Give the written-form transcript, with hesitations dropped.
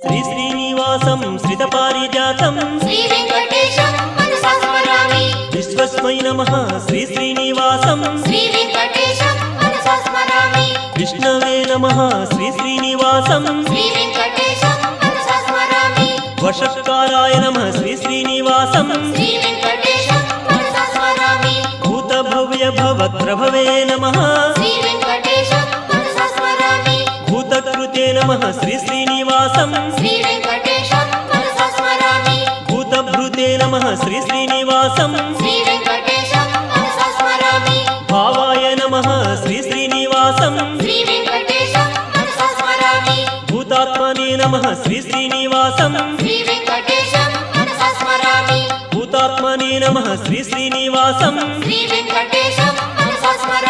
श्री श्रीनिवासं श्रितपारिजातं श्री वेंकटेशं मनसा स्मरामि। विश्वस्मै नमः श्री श्रीनिवासं श्री वेंकटेशं मनसा स्मरामि। विष्णवे नमः श्री श्रीनिवासं श्री वेंकटेशं मनसा स्मरामि। वषट्काराय नमः श्री श्रीनिवासं श्री वेंकटेशं मनसा स्मरामि। भूतभव्य भवत्प्रभवे नमः श्री वेंकटेशं मनसा स्मरामि। भूतकृते नमः श्री श्रीनिवासं श्री वेंकटेशं मनसा स्मरामि। भूतभृते नमः श्री श्रीनिवासं श्री वेंकटेशं मनसा स्मरामि। भावाय नमः श्री श्रीनिवासं श्री वेंकटेशं मनसा स्मरामि। भूतात्मने नमः श्री श्रीनिवासं श्री वेंकटेशं मनसा स्मरामि। भूतात्मने नमः श्री श्रीनिवासं श्री वेंकटेशं मनसा स्मरामि।